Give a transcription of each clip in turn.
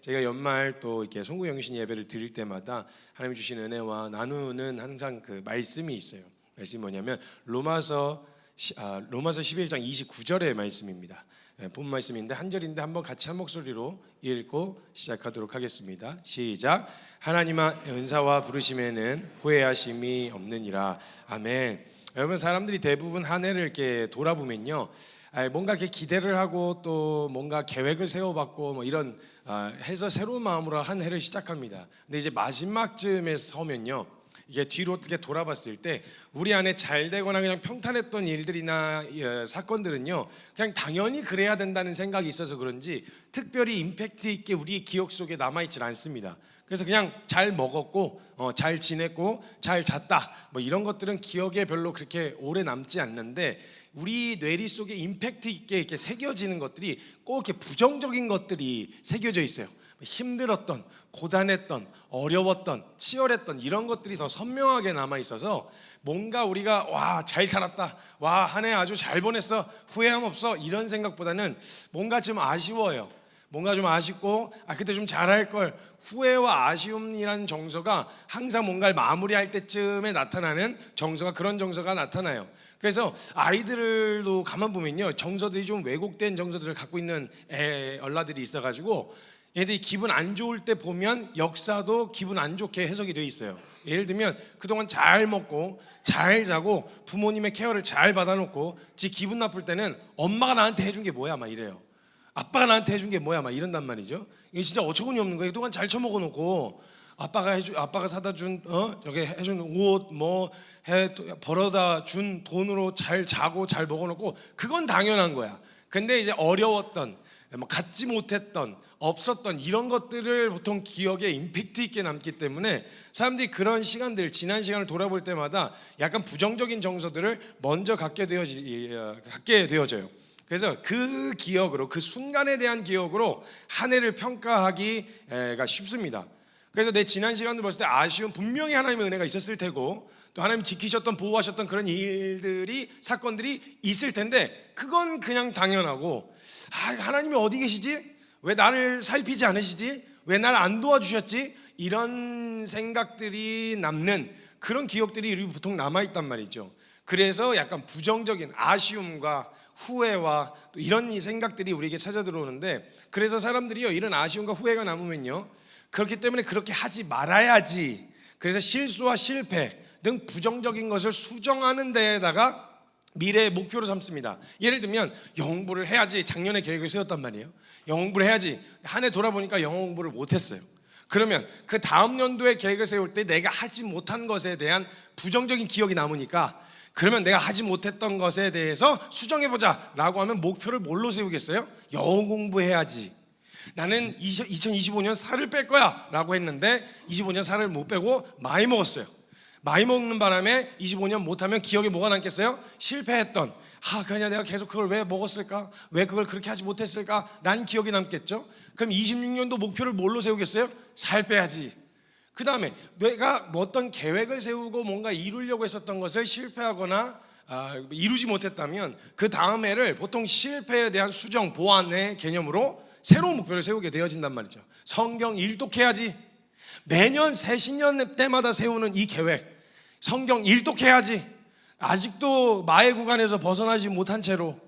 제가 연말 또 이렇게 송구영신 예배를 드릴 때마다 하나님 주신 은혜와 나누는 항상 그 말씀이 있어요. 말씀이 뭐냐면 로마서 11장 29절의 말씀입니다. 본 말씀인데 한 절인데 한번 같이 한 목소리로 읽고 시작하도록 하겠습니다. 시작. 하나님의 은사와 부르심에는 후회하심이 없느니라. 아멘. 여러분, 사람들이 대부분 한 해를 이렇게 돌아보면요, 뭔가 이렇게 기대를 하고 또 뭔가 계획을 세워봤고 뭐 이런 해서 새로운 마음으로 한 해를 시작합니다. 근데 이제 마지막쯤에 서면요, 이게 뒤로 어떻게 돌아봤을 때 우리 안에 잘 되거나 그냥 평탄했던 일들이나 사건들은요, 그냥 당연히 그래야 된다는 생각이 있어서 그런지 특별히 임팩트 있게 우리 기억 속에 남아있질 않습니다. 그래서 그냥 잘 먹었고 잘 지냈고 잘 잤다 뭐 이런 것들은 기억에 별로 그렇게 오래 남지 않는데, 우리 뇌리 속에 임팩트 있게 이렇게 새겨지는 것들이 꼭 이렇게 부정적인 것들이 새겨져 있어요. 힘들었던, 고단했던, 어려웠던, 치열했던 이런 것들이 더 선명하게 남아 있어서 뭔가 우리가 와, 잘 살았다, 와, 한 해 아주 잘 보냈어, 후회함 없어, 이런 생각보다는 뭔가 좀 아쉬워요. 뭔가 좀 아쉽고 그때 좀 잘할 걸, 후회와 아쉬움이라는 정서가 항상 뭔가를 마무리할 때쯤에 나타나는 정서가, 그런 정서가 나타나요. 그래서 아이들도 가만 보면요, 정서들이 좀 왜곡된 정서들을 갖고 있는 얼라들이 있어가지고 얘들이 기분 안 좋을 때 보면 역사도 기분 안 좋게 해석이 돼 있어요. 예를 들면 그동안 잘 먹고 잘 자고 부모님의 케어를 잘 받아놓고 지 기분 나쁠 때는 엄마가 나한테 해준 게 뭐야 막 이래요. 아빠가 나한테 해준 게 뭐야 막 이런단 말이죠. 이게 진짜 어처구니 없는 거예요. 그동안 잘 처먹어 놓고 아빠가 사다 준 저게 해준 옷 뭐 벌어다 준 돈으로 잘 자고 잘 먹어 놓고 그건 당연한 거야. 근데 이제 어려웠던, 뭐 갖지 못했던, 없었던 이런 것들을 보통 기억에 임팩트 있게 남기 때문에 사람들이 그런 시간들, 지난 시간을 돌아볼 때마다 약간 부정적인 정서들을 먼저 갖게 되어져요. 그래서 그 기억으로, 그 순간에 대한 기억으로 한 해를 평가하기가 쉽습니다. 그래서 내 지난 시간을 봤을 때 아쉬운, 분명히 하나님의 은혜가 있었을 테고 또 하나님 지키셨던, 보호하셨던 그런 일들이, 사건들이 있을 텐데 그건 그냥 당연하고, 하나님이 어디 계시지? 왜 나를 살피지 않으시지? 왜 나를 안 도와주셨지? 이런 생각들이 남는 그런 기억들이 우리 보통 남아있단 말이죠. 그래서 약간 부정적인 아쉬움과 후회와 또 이런 생각들이 우리에게 찾아 들어오는데, 그래서 사람들이요, 이런 아쉬움과 후회가 남으면요, 그렇기 때문에 그렇게 하지 말아야지, 그래서 실수와 실패 등 부정적인 것을 수정하는 데에다가 미래의 목표로 삼습니다. 예를 들면 영어 공부를 해야지, 작년에 계획을 세웠단 말이에요. 영어 공부를 해야지, 한 해 돌아보니까 영어 공부를 못했어요. 그러면 그 다음 연도에 계획을 세울 때 내가 하지 못한 것에 대한 부정적인 기억이 남으니까, 그러면 내가 하지 못했던 것에 대해서 수정해보자 라고 하면 목표를 뭘로 세우겠어요? 영어 공부해야지. 나는 2025년 살을 뺄 거야 라고 했는데 25년 살을 못 빼고 많이 먹었어요. 많이 먹는 바람에 25년 못하면 기억에 뭐가 남겠어요? 실패했던, 그냥 내가 계속 그걸 왜 먹었을까? 왜 그걸 그렇게 하지 못했을까? 라는 기억이 남겠죠. 그럼 26년도 목표를 뭘로 세우겠어요? 살 빼야지. 그 다음에 내가 어떤 계획을 세우고 뭔가 이루려고 했었던 것을 실패하거나 이루지 못했다면 그 다음 해를 보통 실패에 대한 수정, 보완의 개념으로 새로운 목표를 세우게 되어진단 말이죠. 성경 일독해야지. 매년 새신년 때마다 세우는 이 계획, 성경 일독해야지. 아직도 마의 구간에서 벗어나지 못한 채로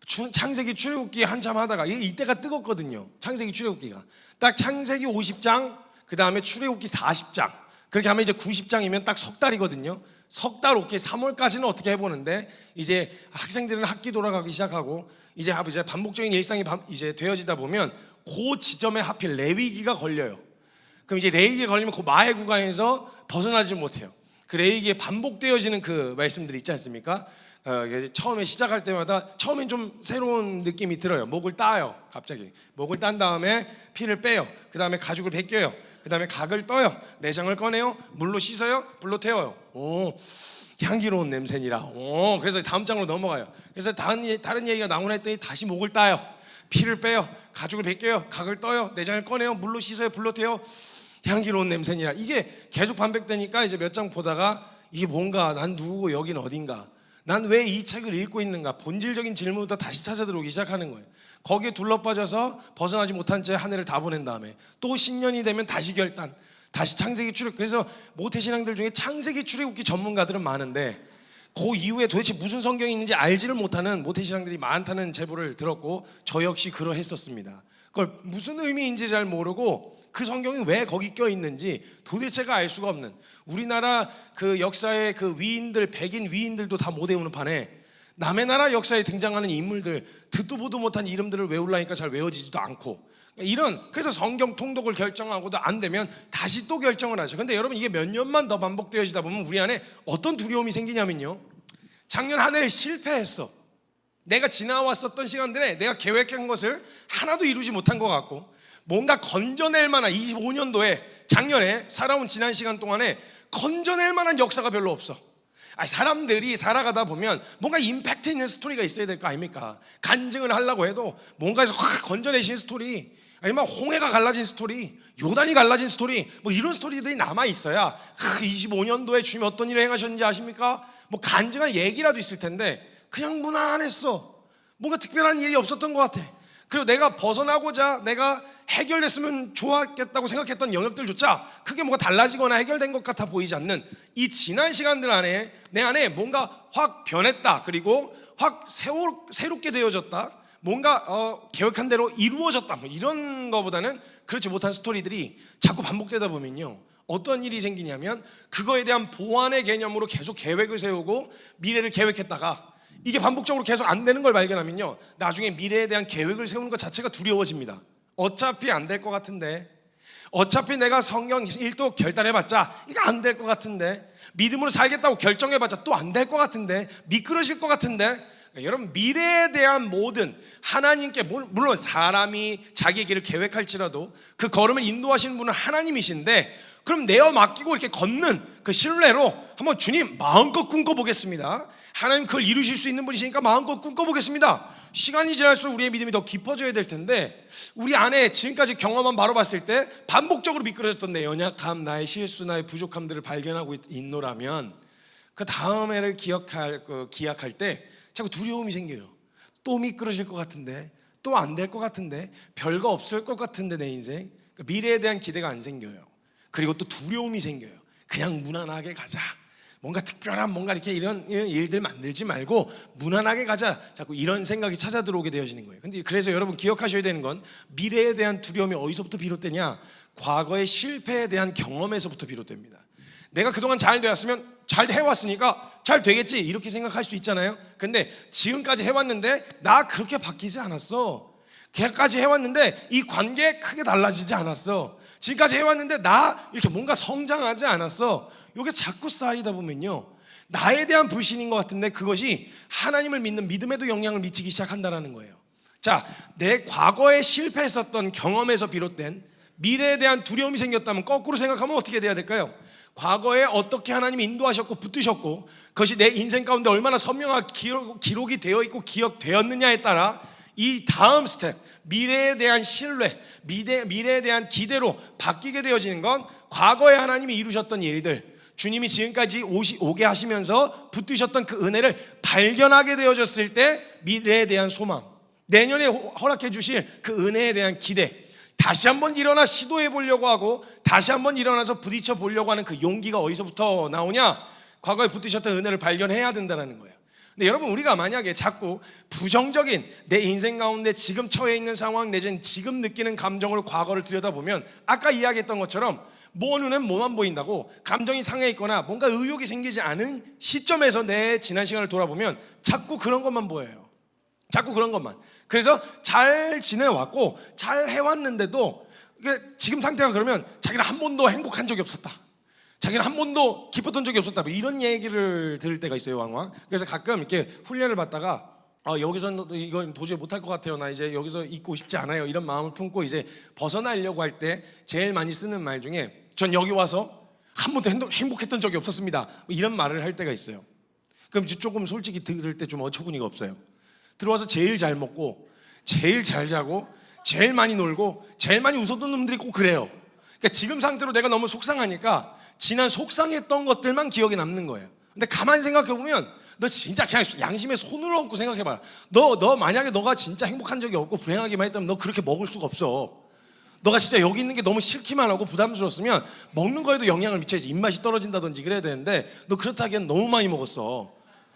창세기 출애굽기 한참 하다가, 이때가 뜨겁거든요. 창세기 출애굽기가 딱 창세기 50장, 그 다음에 출애굽기 40장, 그렇게 하면 이제 90장이면 딱 석 달이거든요. 석 달, 오케이, 3월까지는 어떻게 해보는데, 이제 학생들은 학기 돌아가기 시작하고 이제 반복적인 일상이 이제 되어지다 보면 그 지점에 하필 레위기가 걸려요. 그럼 이제 레위기가 걸리면 그 마의 구간에서 벗어나지 못해요. 그 레위기에 반복되어지는 그 말씀들이 있지 않습니까? 처음에 시작할 때마다 처음엔 좀 새로운 느낌이 들어요. 목을 따요. 갑자기 목을 딴 다음에 피를 빼요. 그 다음에 가죽을 벗겨요. 그 다음에 각을 떠요. 내장을 꺼내요. 물로 씻어요. 불로 태워요. 향기로운 냄새니라. 그래서 다음 장으로 넘어가요. 그래서 다른 얘기가 나오나 했더니 다시 목을 따요. 피를 빼요. 가죽을 벗겨요. 각을 떠요. 내장을 꺼내요. 물로 씻어요. 불로 태워요. 향기로운 냄새니라. 이게 계속 반복되니까 이제 몇 장 보다가 이게 뭔가, 난 누구고 여긴 어딘가, 난 왜 이 책을 읽고 있는가? 본질적인 질문부터 다시 찾아 들어오기 시작하는 거예요. 거기에 둘러빠져서 벗어나지 못한 채 한 해를 다 보낸 다음에 또 신년이 되면 다시 결단, 다시 창세기 출애굽. 그래서 모태신앙들 중에 창세기 출애굽기 전문가들은 많은데 그 이후에 도대체 무슨 성경이 있는지 알지를 못하는 모태신앙들이 많다는 제보를 들었고 저 역시 그러했었습니다. 그걸 무슨 의미인지 잘 모르고 그 성경이 왜 거기 껴 있는지 도대체가 알 수가 없는, 우리나라 그 역사의 그 위인들, 백인 위인들도 다 못 외우는 판에 남의 나라 역사에 등장하는 인물들, 듣도 보도 못한 이름들을 외우려니까 잘 외워지지도 않고, 그래서 성경 통독을 결정하고도 안 되면 다시 또 결정을 하죠. 근데 여러분, 이게 몇 년만 더 반복되어지다 보면 우리 안에 어떤 두려움이 생기냐면요, 작년 한 해를 실패했어. 내가 지나왔었던 시간들에 내가 계획한 것을 하나도 이루지 못한 것 같고, 뭔가 건져낼 만한 25년도에 작년에 살아온 지난 시간 동안에 건져낼 만한 역사가 별로 없어. 사람들이 살아가다 보면 뭔가 임팩트 있는 스토리가 있어야 될 거 아닙니까? 간증을 하려고 해도 뭔가에서 확 건져내신 스토리, 아니면 홍해가 갈라진 스토리, 요단이 갈라진 스토리, 뭐 이런 스토리들이 남아있어야 25년도에 주님이 어떤 일을 행하셨는지 아십니까? 뭐 간증할 얘기라도 있을 텐데 그냥 무난했어. 뭔가 특별한 일이 없었던 것 같아. 그리고 내가 벗어나고자 내가 해결됐으면 좋았겠다고 생각했던 영역들조차 크게 뭐가 달라지거나 해결된 것 같아 보이지 않는 이 지난 시간들 안에 내 안에 뭔가 확 변했다, 그리고 확 새롭게 되어졌다, 뭔가 계획한 대로 이루어졌다, 뭐 이런 거보다는 그렇지 못한 스토리들이 자꾸 반복되다 보면요, 어떤 일이 생기냐면 그거에 대한 보완의 개념으로 계속 계획을 세우고 미래를 계획했다가 이게 반복적으로 계속 안 되는 걸 발견하면요, 나중에 미래에 대한 계획을 세우는 것 자체가 두려워집니다. 어차피 안 될 것 같은데, 어차피 내가 성경 1도 결단해봤자 이거 안 될 것 같은데, 믿음으로 살겠다고 결정해봤자 또 안 될 것 같은데, 미끄러질 것 같은데. 여러분, 미래에 대한 모든, 하나님께, 물론 사람이 자기의 길을 계획할지라도 그 걸음을 인도하시는 분은 하나님이신데, 그럼 내어 맡기고 이렇게 걷는 그 신뢰로 한번 주님 마음껏 꿈꿔보겠습니다. 하나님 그걸 이루실 수 있는 분이시니까 마음껏 꿈꿔보겠습니다. 시간이 지날수록 우리의 믿음이 더 깊어져야 될 텐데, 우리 안에 지금까지 경험한 바로 봤을 때 반복적으로 미끄러졌던 내 연약함, 나의 실수, 나의 부족함들을 발견하고 있노라면 그 다음 해를 기약할 때 자꾸 두려움이 생겨요. 또 미끄러질 것 같은데, 또 안 될 것 같은데, 별거 없을 것 같은데 내 인생. 미래에 대한 기대가 안 생겨요. 그리고 또 두려움이 생겨요. 그냥 무난하게 가자. 뭔가 특별한 뭔가 이렇게 이런 일들 만들지 말고 무난하게 가자. 자꾸 이런 생각이 찾아 들어오게 되어지는 거예요. 근데 그래서 여러분 기억하셔야 되는 건, 미래에 대한 두려움이 어디서부터 비롯되냐? 과거의 실패에 대한 경험에서부터 비롯됩니다. 내가 그동안 잘 되었으면, 잘 해왔으니까 잘 되겠지 이렇게 생각할 수 있잖아요. 근데 지금까지 해왔는데 나 그렇게 바뀌지 않았어. 걔까지 해왔는데 이 관계 크게 달라지지 않았어. 지금까지 해왔는데 나 이렇게 뭔가 성장하지 않았어. 이게 자꾸 쌓이다 보면요, 나에 대한 불신인 것 같은데 그것이 하나님을 믿는 믿음에도 영향을 미치기 시작한다는 거예요. 자, 내 과거에 실패했었던 경험에서 비롯된 미래에 대한 두려움이 생겼다면 거꾸로 생각하면 어떻게 돼야 될까요? 과거에 어떻게 하나님이 인도하셨고 붙드셨고 그것이 내 인생 가운데 얼마나 선명하게 기록이 되어 있고 기억되었느냐에 따라 이 다음 스텝, 미래에 대한 신뢰, 미래에 대한 기대로 바뀌게 되어지는 건, 과거에 하나님이 이루셨던 일들, 주님이 지금까지 오게 하시면서 붙드셨던 그 은혜를 발견하게 되어졌을 때 미래에 대한 소망, 내년에 허락해 주실 그 은혜에 대한 기대, 다시 한번 일어나 시도해 보려고 하고 다시 한번 일어나서 부딪혀 보려고 하는 그 용기가 어디서부터 나오냐? 과거에 붙드셨던 은혜를 발견해야 된다는 거예요. 근데 여러분, 우리가 만약에 자꾸 부정적인 내 인생 가운데 지금 처해 있는 상황 내지는 지금 느끼는 감정으로 과거를 들여다보면, 아까 이야기했던 것처럼 뭐 눈엔 뭐만 보인다고 감정이 상해 있거나 뭔가 의욕이 생기지 않은 시점에서 내 지난 시간을 돌아보면 자꾸 그런 것만 보여요. 자꾸 그런 것만. 그래서 잘 지내왔고 잘 해왔는데도 지금 상태가 그러면 자기는 한 번도 행복한 적이 없었다, 자기는 한 번도 기뻤던 적이 없었다, 이런 얘기를 들을 때가 있어요, 왕왕. 그래서 가끔 이렇게 훈련을 받다가 여기서는 이건 도저히 못할 것 같아요, 나 이제 여기서 있고 싶지 않아요, 이런 마음을 품고 이제 벗어나려고 할 때 제일 많이 쓰는 말 중에, 전 여기 와서 한 번도 행복했던 적이 없었습니다, 이런 말을 할 때가 있어요. 그럼 조금 솔직히 들을 때 좀 어처구니가 없어요. 들어와서 제일 잘 먹고 제일 잘 자고 제일 많이 놀고 제일 많이 웃었던 놈들이 꼭 그래요. 그러니까 지금 상태로 내가 너무 속상하니까 지난 속상했던 것들만 기억에 남는 거예요. 근데 가만히 생각해보면 너 진짜 그냥 양심에 손을 얹고 생각해봐라. 너 만약에 너가 진짜 행복한 적이 없고 불행하기만 했다면 너 그렇게 먹을 수가 없어. 너가 진짜 여기 있는 게 너무 싫기만 하고 부담스러웠으면 먹는 거에도 영향을 미쳐서 입맛이 떨어진다든지 그래야 되는데 너 그렇다기엔 너무 많이 먹었어.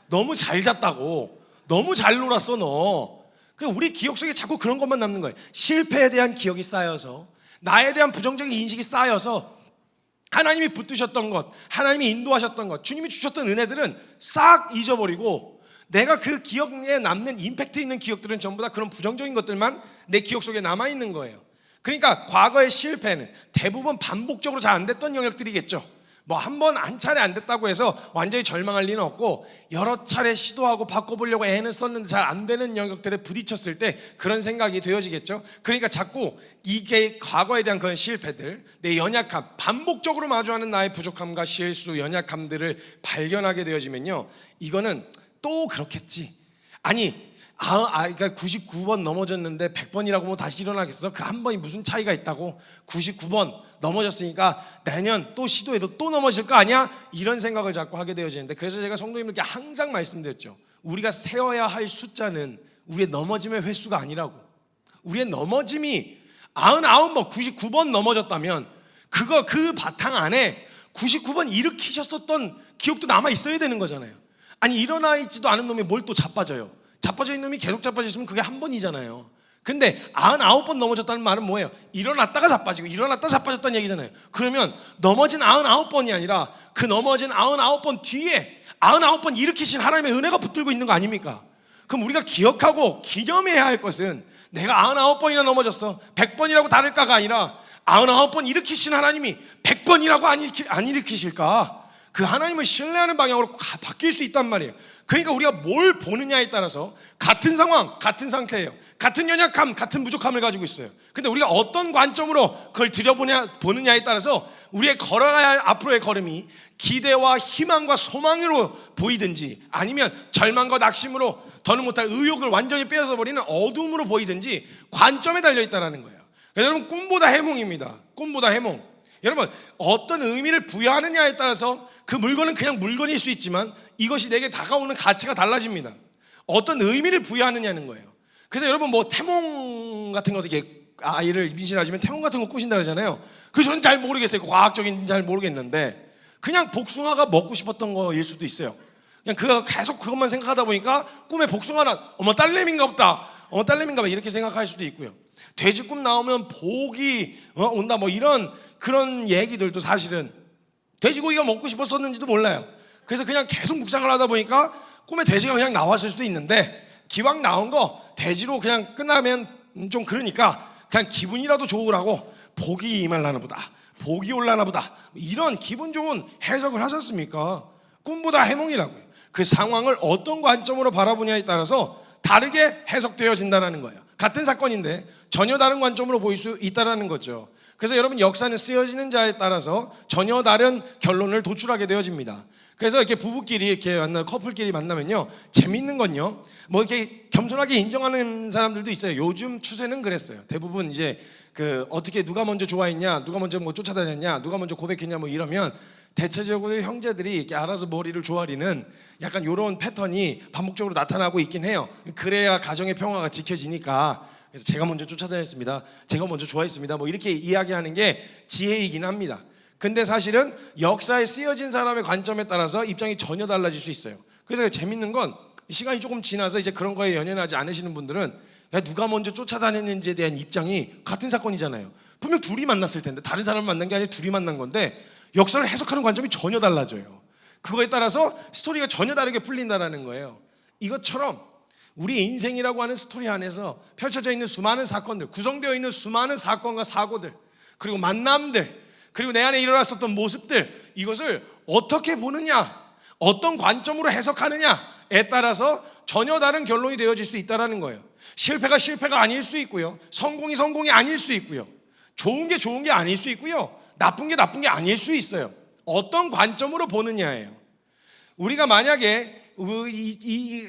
너무 잘 잤다고. 너무 잘 놀았어 너. 우리 기억 속에 자꾸 그런 것만 남는 거예요. 실패에 대한 기억이 쌓여서, 나에 대한 부정적인 인식이 쌓여서 하나님이 붙드셨던 것, 하나님이 인도하셨던 것, 주님이 주셨던 은혜들은 싹 잊어버리고 내가 그 기억에 남는 임팩트 있는 기억들은 전부 다 그런 부정적인 것들만 내 기억 속에 남아있는 거예요. 그러니까 과거의 실패는 대부분 반복적으로 잘 안 됐던 영역들이겠죠. 뭐 한 차례 안 됐다고 해서 완전히 절망할 리는 없고 여러 차례 시도하고 바꿔보려고 애는 썼는데 잘 안 되는 영역들에 부딪혔을 때 그런 생각이 되어지겠죠. 그러니까 자꾸 이게 과거에 대한 그런 실패들, 내 연약함, 반복적으로 마주하는 나의 부족함과 실수, 연약함들을 발견하게 되어지면요, 이거는 또 그렇겠지. 아니 그러니까 99번 넘어졌는데 100번이라고 뭐 다시 일어나겠어? 그 한 번이 무슨 차이가 있다고? 99번 넘어졌으니까 내년 또 시도해도 또 넘어질 거 아니야? 이런 생각을 자꾸 하게 되어지는데, 그래서 제가 성도님들께 항상 말씀드렸죠. 우리가 세워야 할 숫자는 우리의 넘어짐의 횟수가 아니라고. 우리의 넘어짐이 99번, 99번 넘어졌다면 그 바탕 안에 99번 일으키셨었던 기억도 남아 있어야 되는 거잖아요. 아니 일어나 있지도 않은 놈이 뭘 또 자빠져요? 자빠져 있는 놈이 계속 자빠져 있으면 그게 한 번이잖아요. 근데 99번 넘어졌다는 말은 뭐예요? 일어났다가 자빠지고 일어났다 자빠졌다는 얘기잖아요. 그러면 넘어진 99번이 아니라 그 넘어진 99번 뒤에 99번 일으키신 하나님의 은혜가 붙들고 있는 거 아닙니까? 그럼 우리가 기억하고 기념해야 할 것은 내가 99번이나 넘어졌어, 100번이라고 다를까가 아니라 99번 일으키신 하나님이 100번이라고 안 일으키실까? 그 하나님을 신뢰하는 방향으로 바뀔 수 있단 말이에요. 그러니까 우리가 뭘 보느냐에 따라서 같은 상황, 같은 상태예요. 같은 연약함, 같은 부족함을 가지고 있어요. 근데 우리가 어떤 관점으로 그걸 들여보느냐에 따라서 우리의 걸어가야 할 앞으로의 걸음이 기대와 희망과 소망으로 보이든지 아니면 절망과 낙심으로 더는 못할 의욕을 완전히 빼앗아 버리는 어둠으로 보이든지 관점에 달려있다는 거예요. 여러분, 꿈보다 해몽입니다. 꿈보다 해몽. 여러분, 어떤 의미를 부여하느냐에 따라서 그 물건은 그냥 물건일 수 있지만 이것이 내게 다가오는 가치가 달라집니다. 어떤 의미를 부여하느냐는 거예요. 그래서 여러분, 뭐 태몽 같은 거, 어떻게 아이를 임신하시면 태몽 같은 거 꾸신다 그러잖아요. 그래서 저는 잘 모르겠어요. 과학적인지 잘 모르겠는데 그냥 복숭아가 먹고 싶었던 거일 수도 있어요. 그냥 그가 계속 그것만 생각하다 보니까 꿈에 복숭아나 어머 딸내미인가 보다, 어머 딸내미인가 봐, 이렇게 생각할 수도 있고요. 돼지 꿈 나오면 복이 온다, 뭐 이런 그런 얘기들도 사실은 돼지고기가 먹고 싶었었는지도 몰라요. 그래서 그냥 계속 묵상을 하다 보니까 꿈에 돼지가 그냥 나왔을 수도 있는데, 기왕 나온 거 돼지로 그냥 끝나면 좀 그러니까 그냥 기분이라도 좋으라고 복이 임하려나 보다, 복이 올라나 보다, 이런 기분 좋은 해석을 하셨습니까? 꿈보다 해몽이라고요. 그 상황을 어떤 관점으로 바라보냐에 따라서 다르게 해석되어진다는 거예요. 같은 사건인데 전혀 다른 관점으로 보일 수 있다는 거죠. 그래서 여러분, 역사는 쓰여지는 자에 따라서 전혀 다른 결론을 도출하게 되어집니다. 그래서 이렇게 부부끼리 이렇게 커플끼리 만나면요, 재밌는 건요, 뭐 이렇게 겸손하게 인정하는 사람들도 있어요. 요즘 추세는 그랬어요. 대부분 이제 어떻게 누가 먼저 좋아했냐, 누가 먼저 뭐 쫓아다녔냐, 누가 먼저 고백했냐, 뭐 이러면 대체적으로 형제들이 이렇게 알아서 머리를 조아리는 약간 이런 패턴이 반복적으로 나타나고 있긴 해요. 그래야 가정의 평화가 지켜지니까. 그래서 제가 먼저 쫓아다녔습니다, 제가 먼저 좋아했습니다, 뭐 이렇게 이야기하는 게 지혜이긴 합니다. 근데 사실은 역사에 쓰여진 사람의 관점에 따라서 입장이 전혀 달라질 수 있어요. 그래서 재밌는 건 시간이 조금 지나서 이제 그런 거에 연연하지 않으시는 분들은 누가 먼저 쫓아다녔는지에 대한 입장이 같은 사건이잖아요. 분명 둘이 만났을 텐데, 다른 사람을 만난 게 아니라 둘이 만난 건데 역사를 해석하는 관점이 전혀 달라져요. 그거에 따라서 스토리가 전혀 다르게 풀린다는 거예요. 이것처럼 우리 인생이라고 하는 스토리 안에서 펼쳐져 있는 수많은 사건들, 구성되어 있는 수많은 사건과 사고들, 그리고 만남들, 그리고 내 안에 일어났었던 모습들, 이것을 어떻게 보느냐, 어떤 관점으로 해석하느냐에 따라서 전혀 다른 결론이 되어질 수 있다는 거예요. 실패가 실패가 아닐 수 있고요, 성공이 성공이 아닐 수 있고요, 좋은 게 좋은 게 아닐 수 있고요, 나쁜 게 나쁜 게 아닐 수 있어요. 어떤 관점으로 보느냐예요. 우리가 만약에 이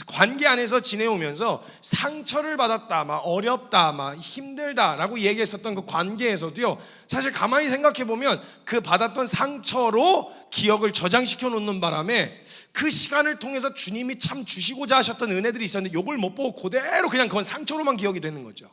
관계 안에서 지내오면서 상처를 받았다, 막 어렵다, 막 힘들다라고 얘기했었던 그 관계에서도요, 사실 가만히 생각해 보면 그 받았던 상처로 기억을 저장시켜 놓는 바람에 그 시간을 통해서 주님이 참 주시고자 하셨던 은혜들이 있었는데 이걸 못 보고 그대로 그냥 그건 상처로만 기억이 되는 거죠.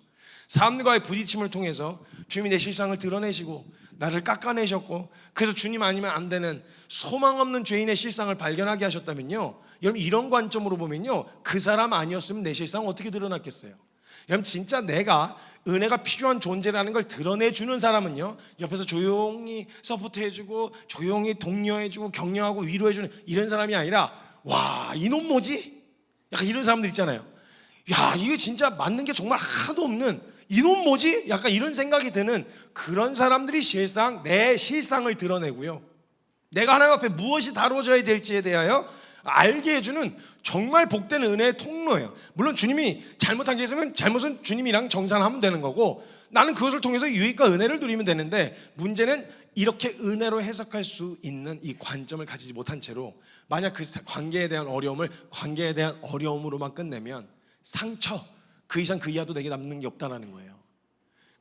사람들과의 부딪힘을 통해서 주님이 내 실상을 드러내시고 나를 깎아내셨고, 그래서 주님 아니면 안 되는 소망 없는 죄인의 실상을 발견하게 하셨다면요, 여러분 이런 관점으로 보면요, 그 사람 아니었으면 내 실상 어떻게 드러났겠어요? 여러분 진짜 내가 은혜가 필요한 존재라는 걸 드러내주는 사람은요, 옆에서 조용히 서포트해주고 조용히 독려해주고 격려하고 위로해주는 이런 사람이 아니라, 와 이놈 뭐지? 약간 이런 사람들 있잖아요. 야 이거 진짜 맞는 게 정말 하나도 없는 이놈 뭐지? 약간 이런 생각이 드는 그런 사람들이 실상 내 실상을 드러내고요, 내가 하나님 앞에 무엇이 다뤄져야 될지에 대하여 알게 해주는 정말 복된 은혜의 통로예요. 물론 주님이 잘못한 게 있으면 잘못은 주님이랑 정산하면 되는 거고, 나는 그것을 통해서 유익과 은혜를 누리면 되는데, 문제는 이렇게 은혜로 해석할 수 있는 이 관점을 가지지 못한 채로 만약 그 관계에 대한 어려움을 관계에 대한 어려움으로만 끝내면 상처, 그 이상 그 이하도 내게 남는 게 없다는 거예요.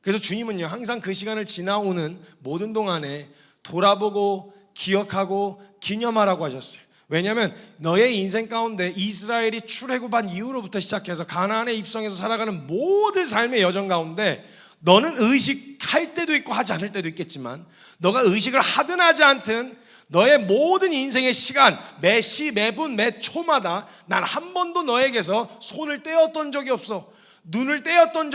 그래서 주님은요, 항상 그 시간을 지나오는 모든 동안에 돌아보고 기억하고 기념하라고 하셨어요. 왜냐하면 너의 인생 가운데 이스라엘이 출애굽한 이후로부터 시작해서 가나안에 입성해서 살아가는 모든 삶의 여정 가운데 너는 의식할 때도 있고 하지 않을 때도 있겠지만, 너가 의식을 하든 하지 않든 너의 모든 인생의 시간, 매 시, 매 분, 매 초마다 난 한 번도 너에게서 손을 떼었던 적이 없어. 눈을 떼었던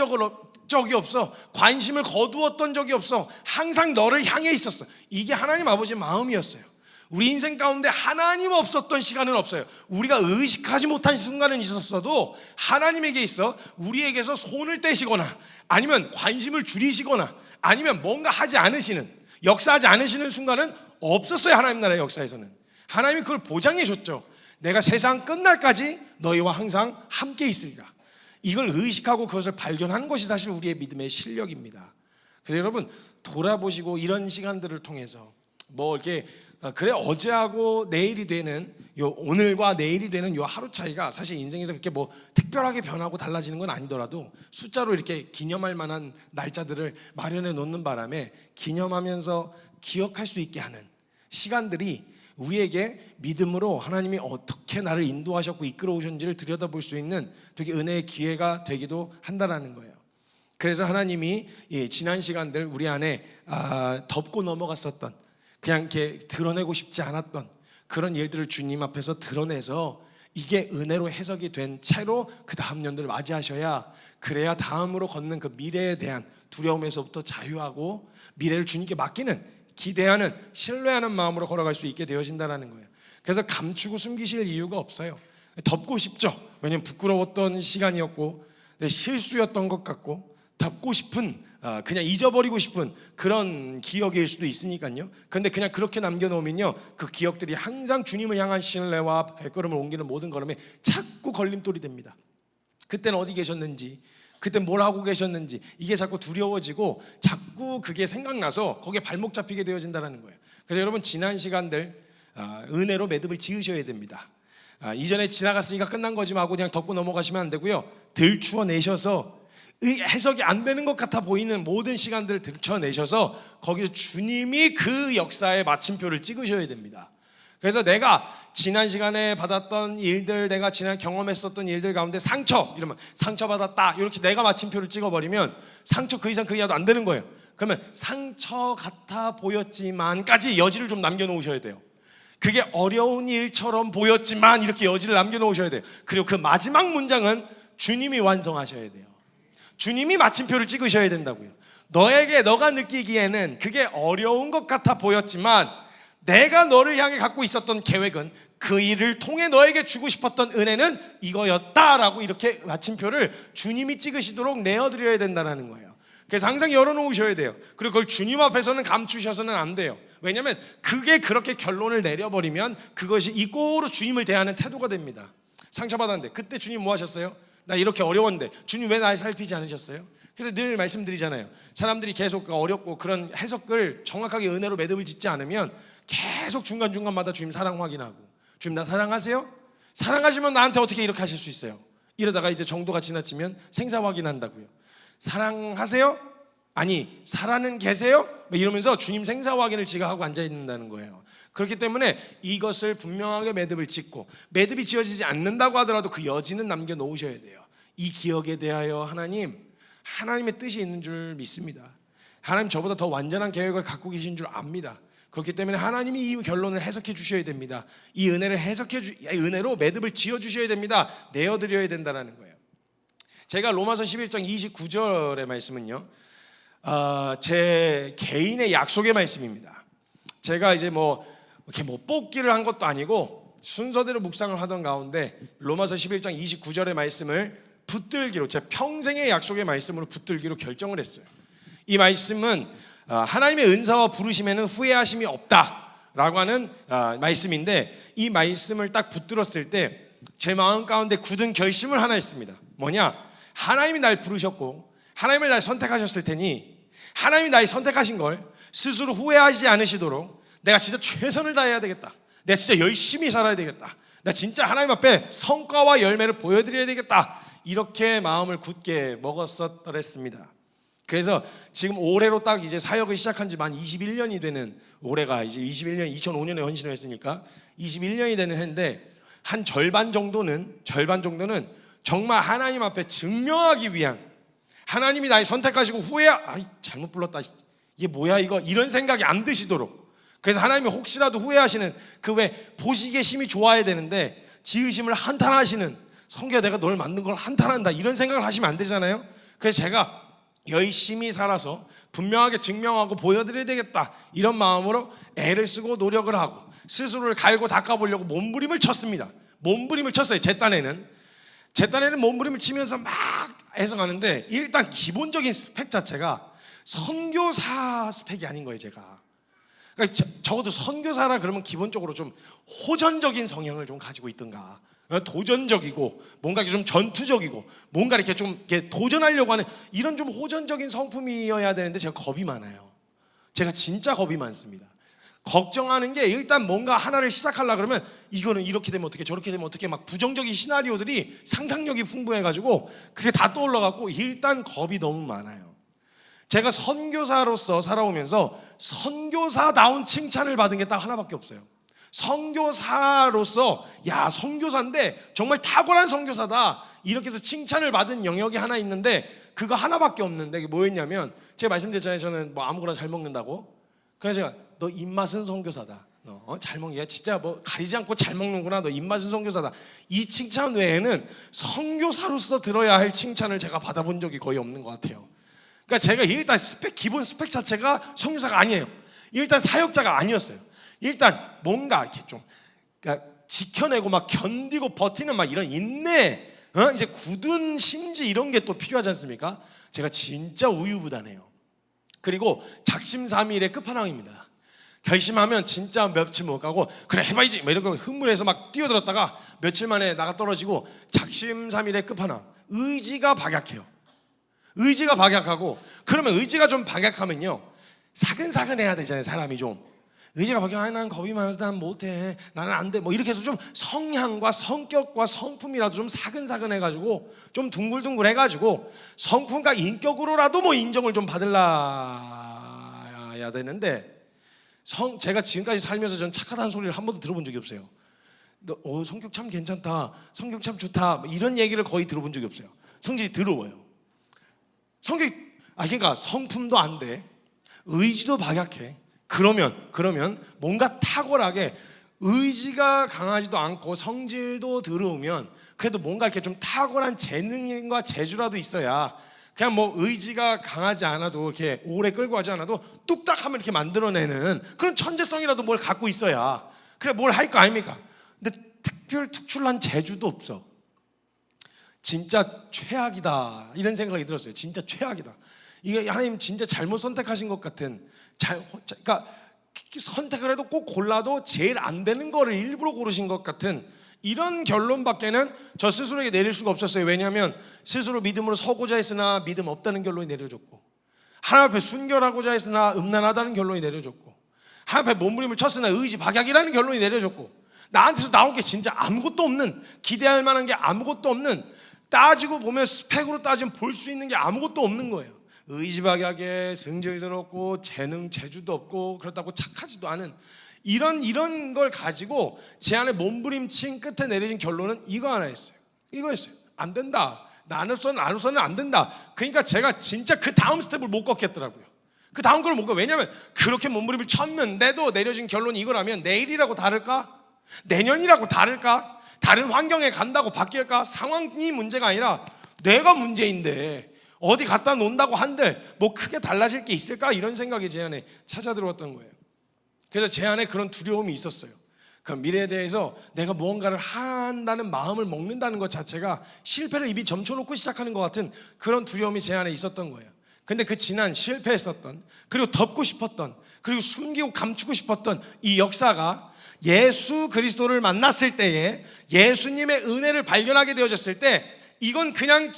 적이 없어. 관심을 거두었던 적이 없어. 항상 너를 향해 있었어. 이게 하나님 아버지의 마음이었어요. 우리 인생 가운데 하나님 없었던 시간은 없어요. 우리가 의식하지 못한 순간은 있었어도 하나님에게 있어 우리에게서 손을 떼시거나 아니면 관심을 줄이시거나 아니면 뭔가 하지 않으시는, 역사하지 않으시는 순간은 없었어요. 하나님 나라의 역사에서는 하나님이 그걸 보장해 줬죠. 내가 세상 끝날까지 너희와 항상 함께 있으리라. 이걸 의식하고 그것을 발견하는 것이 사실 우리의 믿음의 실력입니다. 그래서 여러분 돌아보시고 이런 시간들을 통해서 뭐 이렇게 그래 어제하고 내일이 되는 요 오늘과 내일이 되는 요 하루 차이가 사실 인생에서 그렇게 뭐 특별하게 변하고 달라지는 건 아니더라도 숫자로 이렇게 기념할 만한 날짜들을 마련해 놓는 바람에 기념하면서 기억할 수 있게 하는 시간들이 우리에게 믿음으로 하나님이 어떻게 나를 인도하셨고 이끌어 오셨는지를 들여다볼 수 있는 되게 은혜의 기회가 되기도 한다라는 거예요. 그래서 하나님이 지난 시간들 우리 안에 덮고 넘어갔었던, 그냥 이렇게 드러내고 싶지 않았던 그런 일들을 주님 앞에서 드러내서 이게 은혜로 해석이 된 채로 그 다음 년도를 맞이하셔야, 그래야 다음으로 걷는 그 미래에 대한 두려움에서부터 자유하고 미래를 주님께 맡기는, 기대하는, 신뢰하는 마음으로 걸어갈 수 있게 되어진다는 거예요. 그래서 감추고 숨기실 이유가 없어요. 덮고 싶죠. 왜냐하면 부끄러웠던 시간이었고 실수였던 것 같고 덮고 싶은, 그냥 잊어버리고 싶은 그런 기억일 수도 있으니까요. 그런데 그냥 그렇게 남겨놓으면요, 그 기억들이 항상 주님을 향한 신뢰와 발걸음을 옮기는 모든 걸음에 자꾸 걸림돌이 됩니다. 그때는 어디 계셨는지, 그때 뭘 하고 계셨는지 이게 자꾸 두려워지고 자꾸 그게 생각나서 거기에 발목 잡히게 되어진다는 거예요. 그래서 여러분 지난 시간들 은혜로 매듭을 지으셔야 됩니다. 이전에 지나갔으니까 끝난 거지만 하고 그냥 덮고 넘어가시면 안 되고요, 들추어내셔서 해석이 안 되는 것 같아 보이는 모든 시간들을 들춰내셔서 거기서 주님이 그 역사의 마침표를 찍으셔야 됩니다. 그래서 내가 지난 시간에 받았던 일들, 내가 지난 경험했었던 일들 가운데 상처, 이러면 상처받았다 이렇게 내가 마침표를 찍어버리면 상처 그 이상 그 이하도 안 되는 거예요. 그러면 상처 같아 보였지만까지 여지를 좀 남겨놓으셔야 돼요. 그게 어려운 일처럼 보였지만 이렇게 여지를 남겨놓으셔야 돼요. 그리고 그 마지막 문장은 주님이 완성하셔야 돼요. 주님이 마침표를 찍으셔야 된다고요. 너가 느끼기에는 그게 어려운 것 같아 보였지만 내가 너를 향해 갖고 있었던 계획은, 그 일을 통해 너에게 주고 싶었던 은혜는 이거였다라고 이렇게 마침표를 주님이 찍으시도록 내어드려야 된다는 거예요. 그래서 항상 열어놓으셔야 돼요. 그리고 그걸 주님 앞에서는 감추셔서는 안 돼요. 왜냐하면 그게 그렇게 결론을 내려버리면 그것이 이꼬로 주님을 대하는 태도가 됩니다. 상처받았는데 그때 주님 뭐 하셨어요? 나 이렇게 어려웠는데 주님 왜 날 살피지 않으셨어요? 그래서 늘 말씀드리잖아요. 사람들이 계속 어렵고 그런 해석을 정확하게 은혜로 매듭을 짓지 않으면 계속 중간중간마다 주님 사랑 확인하고 주님 나 사랑하세요? 사랑하시면 나한테 어떻게 이렇게 하실 수 있어요? 이러다가 이제 정도가 지나치면 생사 확인한다고요. 사랑하세요? 아니 살아는 계세요? 이러면서 주님 생사 확인을 지가 하고 앉아 있는다는 거예요. 그렇기 때문에 이것을 분명하게 매듭을 짓고, 매듭이 지어지지 않는다고 하더라도 그 여지는 남겨놓으셔야 돼요. 이 기억에 대하여 하나님의 뜻이 있는 줄 믿습니다. 하나님 저보다 더 완전한 계획을 갖고 계신 줄 압니다. 그렇기 때문에 하나님이 이 결론을 해석해 주셔야 됩니다. 이 은혜를 은혜로 매듭을 지어 주셔야 됩니다. 내어드려야 된다는 거예요. 제가 로마서 11장 29절의 말씀은요, 제 개인의 약속의 말씀입니다. 제가 이제 이렇게 뽑기를 한 것도 아니고 순서대로 묵상을 하던 가운데 로마서 11장 29절의 말씀을 붙들기로, 제 평생의 약속의 말씀으로 붙들기로 결정을 했어요. 이 말씀은 하나님의 은사와 부르심에는 후회하심이 없다라고 하는 말씀인데, 이 말씀을 딱 붙들었을 때 제 마음 가운데 굳은 결심을 하나 했습니다. 뭐냐? 하나님이 날 부르셨고 하나님을 날 선택하셨을 테니 하나님이 날 선택하신 걸 스스로 후회하지 않으시도록 내가 진짜 최선을 다해야 되겠다. 내가 진짜 열심히 살아야 되겠다. 내가 진짜 하나님 앞에 성과와 열매를 보여드려야 되겠다. 이렇게 마음을 굳게 먹었었더랬습니다. 그래서 지금 올해로 딱 이제 사역을 시작한 지 만 21년이 되는, 올해가 이제 21년, 2005년에 헌신을 했으니까 21년이 되는 해인데, 한 절반 정도는 정말 하나님 앞에 증명하기 위한, 하나님이 날 선택하시고 잘못 불렀다, 이게 뭐야 이거, 이런 생각이 안 드시도록, 그래서 하나님이 혹시라도 후회하시는, 그 왜 보시기에 심히 좋아야 되는데 지으심을 한탄하시는, 성경에 내가 널 만든 걸 한탄한다, 이런 생각을 하시면 안 되잖아요. 그래서 제가 열심히 살아서 분명하게 증명하고 보여드려야 되겠다, 이런 마음으로 애를 쓰고 노력을 하고 스스로를 갈고 닦아보려고 몸부림을 쳤습니다. 몸부림을 쳤어요. 제 딴에는 몸부림을 치면서 막 해석하는데, 일단 기본적인 스펙 자체가 선교사 스펙이 아닌 거예요. 제가 그러니까 적어도 선교사라 그러면 기본적으로 좀 호전적인 성향을 좀 가지고 있던가, 도전적이고 뭔가 좀 전투적이고 뭔가 이렇게 좀 이렇게 도전하려고 하는 이런 좀 호전적인 성품이어야 되는데, 제가 겁이 많아요. 제가 진짜 겁이 많습니다. 걱정하는 게, 일단 뭔가 하나를 시작하려고 그러면 이거는 이렇게 되면 어떻게, 저렇게 되면 어떻게, 막 부정적인 시나리오들이 상상력이 풍부해가지고 그게 다 떠올라갖고 일단 겁이 너무 많아요. 제가 선교사로서 살아오면서 선교사다운 칭찬을 받은 게 딱 하나밖에 없어요. 선교사로서 야 선교사인데 정말 탁월한 선교사다, 이렇게 해서 칭찬을 받은 영역이 하나 있는데, 그거 하나밖에 없는데, 이게 뭐였냐면, 제가 말씀드렸잖아요. 저는 아무거나 잘 먹는다고. 그래서 제가 너 입맛은 선교사다, 너 잘 먹냐, 진짜 가리지 않고 잘 먹는구나, 너 입맛은 선교사다, 이 칭찬 외에는 선교사로서 들어야 할 칭찬을 제가 받아본 적이 거의 없는 것 같아요. 그러니까 제가 일단 기본 스펙 자체가 선교사가 아니에요. 일단 사역자가 아니었어요. 일단 뭔가 이렇게 좀 그러니까 지켜내고 막 견디고 버티는 막 이런 인내, 이제 굳은 심지, 이런 게 또 필요하지 않습니까? 제가 진짜 우유부단해요. 그리고 작심삼일의 끝판왕입니다. 결심하면 진짜 며칠 못 가고 그래 해봐야지 막 이러고 흥분해서 막 뛰어들었다가 며칠 만에 나가 떨어지고, 작심삼일의 끝판왕. 의지가 박약해요. 의지가 박약하고, 그러면 의지가 좀 박약하면요 사근사근해야 되잖아요. 사람이 좀 의지가 박약, 난 겁이 많아서 난 못해, 나는 안 돼, 이렇게 해서 좀 성향과 성격과 성품이라도 좀 사근사근해가지고 좀 둥글둥글해가지고 성품과 인격으로라도 인정을 좀 받으려야 되는데, 제가 지금까지 살면서 전 착하다는 소리를 한 번도 들어본 적이 없어요. 너 성격 참 괜찮다, 성격 참 좋다, 이런 얘기를 거의 들어본 적이 없어요. 성질이 더러워요. 그러니까 성품도 안 돼, 의지도 박약해. 그러면 뭔가 탁월하게, 의지가 강하지도 않고 성질도 더러우면 그래도 뭔가 이렇게 좀 탁월한 재능과 재주라도 있어야, 그냥 의지가 강하지 않아도 이렇게 오래 끌고 가지 않아도 뚝딱 하면 이렇게 만들어내는 그런 천재성이라도 뭘 갖고 있어야 그래 뭘 할 거 아닙니까? 근데 특출난 재주도 없어. 진짜 최악이다, 이런 생각이 들었어요. 진짜 최악이다. 이게 하나님 진짜 잘못 선택하신 것 같은, 그러니까 선택을 해도 꼭 골라도 제일 안 되는 거를 일부러 고르신 것 같은, 이런 결론밖에는 저 스스로에게 내릴 수가 없었어요. 왜냐하면 스스로 믿음으로 서고자 했으나 믿음 없다는 결론이 내려졌고, 하나님 앞에 순결하고자 했으나 음란하다는 결론이 내려졌고, 하나님 앞에 몸부림을 쳤으나 의지 박약이라는 결론이 내려졌고, 나한테서 나올 게 진짜 아무것도 없는, 기대할 만한 게 아무것도 없는, 따지고 보면 스펙으로 따지면 볼 수 있는 게 아무것도 없는 거예요. 의지박약해, 성질도 없고 재능 재주도 없고 그렇다고 착하지도 않은 이런 걸 가지고 제 안에 몸부림친 끝에 내려진 결론은 이거 하나였어요. 이거였어요. 안 된다. 나로서는 안 된다. 그러니까 제가 진짜 그 다음 스텝을 못 걷겠더라고요. 그 다음 걸 못 걷. 왜냐하면 그렇게 몸부림을 쳤는데도 내려진 결론이 이거라면 내일이라고 다를까? 내년이라고 다를까? 다른 환경에 간다고 바뀔까? 상황이 문제가 아니라 내가 문제인데 어디 갖다 놓는다고 한들 뭐 크게 달라질 게 있을까? 이런 생각이 제 안에 찾아 들어왔던 거예요. 그래서 제 안에 그런 두려움이 있었어요. 그 미래에 대해서 내가 무언가를 한다는 마음을 먹는다는 것 자체가 실패를 입이 점쳐놓고 시작하는 것 같은 그런 두려움이 제 안에 있었던 거예요. 근데 그 지난 실패했었던, 그리고 덮고 싶었던, 그리고 숨기고 감추고 싶었던 이 역사가 예수 그리스도를 만났을 때에, 예수님의 은혜를 발견하게 되어졌을 때, 이건 그냥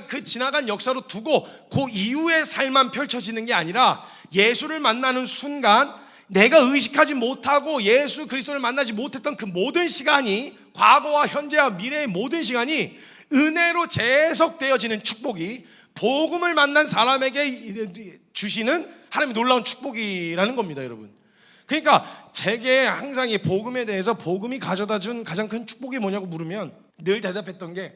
그 지나간 역사로 두고 그 이후의 삶만 펼쳐지는 게 아니라 예수를 만나는 순간 내가 의식하지 못하고 예수 그리스도를 만나지 못했던 그 모든 시간이, 과거와 현재와 미래의 모든 시간이 은혜로 재해석되어지는 축복이 복음을 만난 사람에게 주시는 하나님의 놀라운 축복이라는 겁니다, 여러분. 그러니까 제게 항상 이 복음에 대해서 복음이 가져다 준 가장 큰 축복이 뭐냐고 물으면 늘 대답했던 게,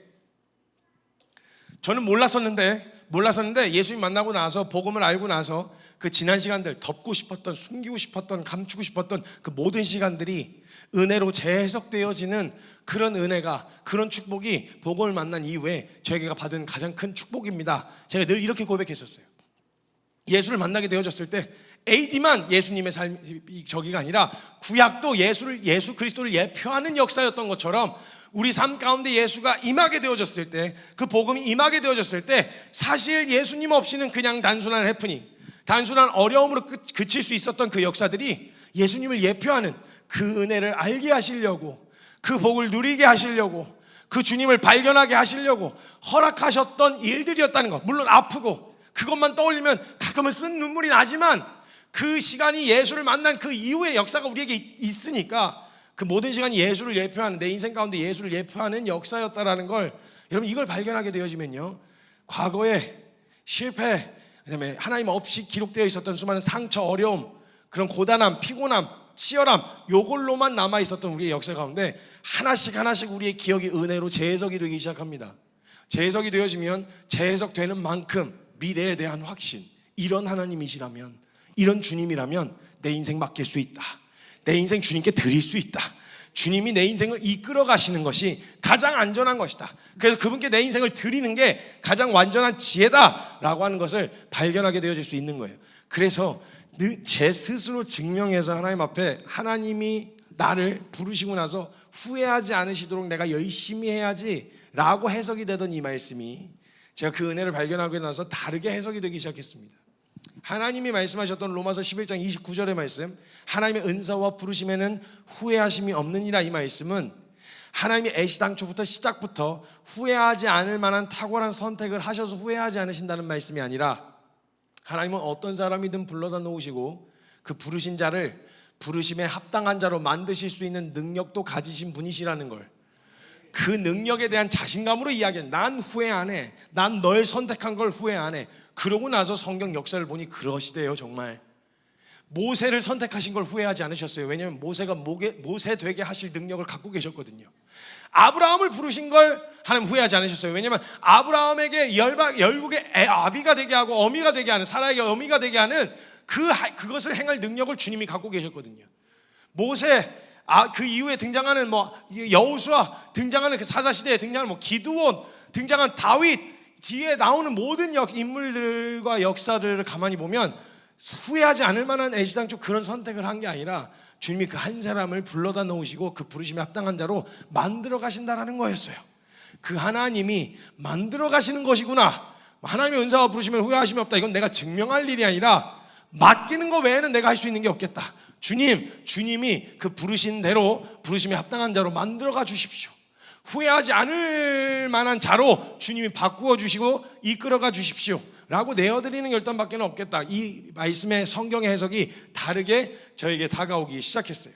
저는 몰랐었는데 예수님 만나고 나서, 복음을 알고 나서 그 지난 시간들, 덮고 싶었던, 숨기고 싶었던, 감추고 싶었던 그 모든 시간들이 은혜로 재해석되어지는 그런 은혜가, 그런 축복이 복음을 만난 이후에 저에게 받은 가장 큰 축복입니다. 제가 늘 이렇게 고백했었어요. 예수를 만나게 되어졌을 때 AD만 예수님의 삶이 저기가 아니라 구약도 예수 그리스도를 예표하는 역사였던 것처럼 우리 삶 가운데 예수가 임하게 되어졌을 때, 그 복음이 임하게 되어졌을 때 사실 예수님 없이는 그냥 단순한 해프닝, 단순한 어려움으로 그칠 수 있었던 그 역사들이 예수님을 예표하는 그 은혜를 알게 하시려고, 그 복을 누리게 하시려고, 그 주님을 발견하게 하시려고 허락하셨던 일들이었다는 것. 물론 아프고 그것만 떠올리면 가끔은 쓴 눈물이 나지만 그 시간이 예수를 만난 그 이후의 역사가 우리에게 있으니까 그 모든 시간이 예수를 예표하는, 내 인생 가운데 예수를 예표하는 역사였다라는 걸, 여러분 이걸 발견하게 되어지면요, 과거의 실패, 그다음에 하나님 없이 기록되어 있었던 수많은 상처, 어려움, 그런 고단함, 피곤함, 치열함, 요걸로만 남아 있었던 우리의 역사 가운데 하나씩 우리의 기억이 은혜로 재해석이 되기 시작합니다. 재해석이 되어지면 재해석되는 만큼 미래에 대한 확신, 이런 하나님이시라면, 이런 주님이라면 내 인생 맡길 수 있다, 내 인생 주님께 드릴 수 있다, 주님이 내 인생을 이끌어 가시는 것이 가장 안전한 것이다, 그래서 그분께 내 인생을 드리는 게 가장 완전한 지혜다라고 하는 것을 발견하게 되어질 수 있는 거예요. 그래서 제 스스로 증명해서 하나님 앞에, 하나님이 나를 부르시고 나서 후회하지 않으시도록 내가 열심히 해야지 라고 해석이 되던 이 말씀이, 제가 그 은혜를 발견하고 나서 다르게 해석이 되기 시작했습니다. 하나님이 말씀하셨던 로마서 11장 29절의 말씀, 하나님의 은사와 부르심에는 후회하심이 없느니라, 이 말씀은 하나님이 애시당초부터, 시작부터 후회하지 않을 만한 탁월한 선택을 하셔서 후회하지 않으신다는 말씀이 아니라, 하나님은 어떤 사람이든 불러다 놓으시고 그 부르신 자를 부르심에 합당한 자로 만드실 수 있는 능력도 가지신 분이시라는 걸, 그 능력에 대한 자신감으로 이야기해요. 난 후회 안 해, 난 널 선택한 걸 후회 안 해. 그러고 나서 성경 역사를 보니 그러시대요. 정말 모세를 선택하신 걸 후회하지 않으셨어요. 왜냐하면 모세가 모세 되게 하실 능력을 갖고 계셨거든요. 아브라함을 부르신 걸 하나님 후회하지 않으셨어요. 왜냐하면 아브라함에게 열국의 아비가 되게 하고 어미가 되게 하는, 사라에게 어미가 되게 하는 그것을 행할 능력을 주님이 갖고 계셨거든요. 모세, 그 이후에 등장하는 여호수아, 등장하는 그 사사시대에 등장하는 기드온, 등장한 다윗, 뒤에 나오는 모든 인물들과 역사들을 가만히 보면 후회하지 않을 만한 애시당초 그런 선택을 한 게 아니라 주님이 그 한 사람을 불러다 놓으시고 그 부르심에 합당한 자로 만들어 가신다라는 거였어요. 그 하나님이 만들어 가시는 것이구나. 하나님의 은사와 부르시면 후회하심이 없다, 이건 내가 증명할 일이 아니라 맡기는 거 외에는 내가 할 수 있는 게 없겠다. 주님이 그 부르신 대로 부르심에 합당한 자로 만들어가 주십시오. 후회하지 않을 만한 자로 주님이 바꾸어 주시고 이끌어가 주십시오 라고 내어드리는 결단밖에 없겠다. 이 말씀의 성경의 해석이 다르게 저에게 다가오기 시작했어요.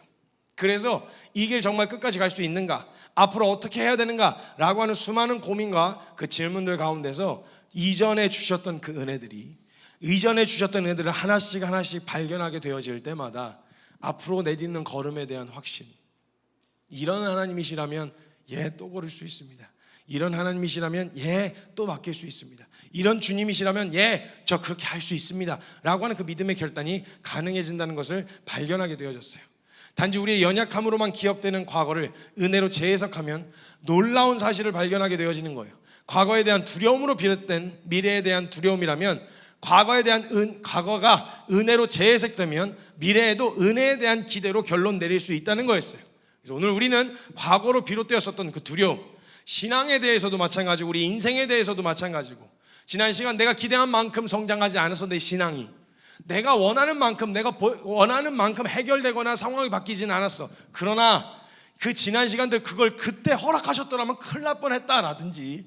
그래서 이 길 정말 끝까지 갈 수 있는가, 앞으로 어떻게 해야 되는가 라고 하는 수많은 고민과 그 질문들 가운데서 이전에 주셨던 그 은혜들이, 이전에 주셨던 은혜들을 하나씩 하나씩 발견하게 되어질 때마다 앞으로 내딛는 걸음에 대한 확신, 이런 하나님이시라면 또 걸을 수 있습니다. 이런 하나님이시라면 또 맡길 수 있습니다. 이런 주님이시라면 저 그렇게 할 수 있습니다 라고 하는 그 믿음의 결단이 가능해진다는 것을 발견하게 되어졌어요. 단지 우리의 연약함으로만 기억되는 과거를 은혜로 재해석하면 놀라운 사실을 발견하게 되어지는 거예요. 과거에 대한 두려움으로 비롯된 미래에 대한 두려움이라면 과거가 은혜로 재해석되면 미래에도 은혜에 대한 기대로 결론 내릴 수 있다는 거였어요. 그래서 오늘 우리는 과거로 비롯되었었던 그 두려움, 신앙에 대해서도 마찬가지고 우리 인생에 대해서도 마찬가지고, 지난 시간 내가 기대한 만큼 성장하지 않아서 내 신앙이 내가 원하는 만큼 해결되거나 상황이 바뀌지는 않았어. 그러나 그 지난 시간들 그걸 그때 허락하셨더라면 큰일 날 뻔했다라든지,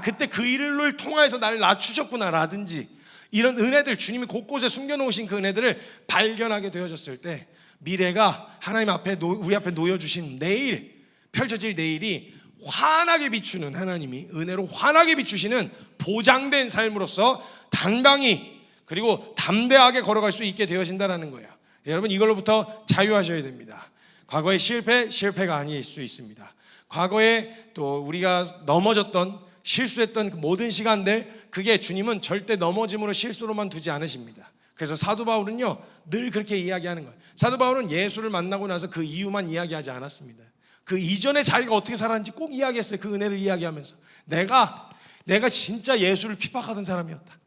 그때 그 일을 통해서 나를 낮추셨구나 라든지, 이런 은혜들, 주님이 곳곳에 숨겨놓으신 그 은혜들을 발견하게 되어졌을 때 미래가 하나님 앞에 우리 앞에 놓여주신 내일, 펼쳐질 내일이 환하게 비추는, 하나님이 은혜로 환하게 비추시는 보장된 삶으로서 당당히 그리고 담대하게 걸어갈 수 있게 되어진다는 거예요. 여러분, 이걸로부터 자유하셔야 됩니다. 과거의 실패가 아닐 수 있습니다. 과거에 또 우리가 넘어졌던, 실수했던 그 모든 시간들, 그게 주님은 절대 넘어짐으로 실수로만 두지 않으십니다. 그래서 사도 바울은요 늘 그렇게 이야기하는 거예요. 사도 바울은 예수를 만나고 나서 그 이유만 이야기하지 않았습니다. 그 이전에 자기가 어떻게 살았는지 꼭 이야기했어요. 그 은혜를 이야기하면서 내가 진짜 예수를 핍박하던 사람이었다.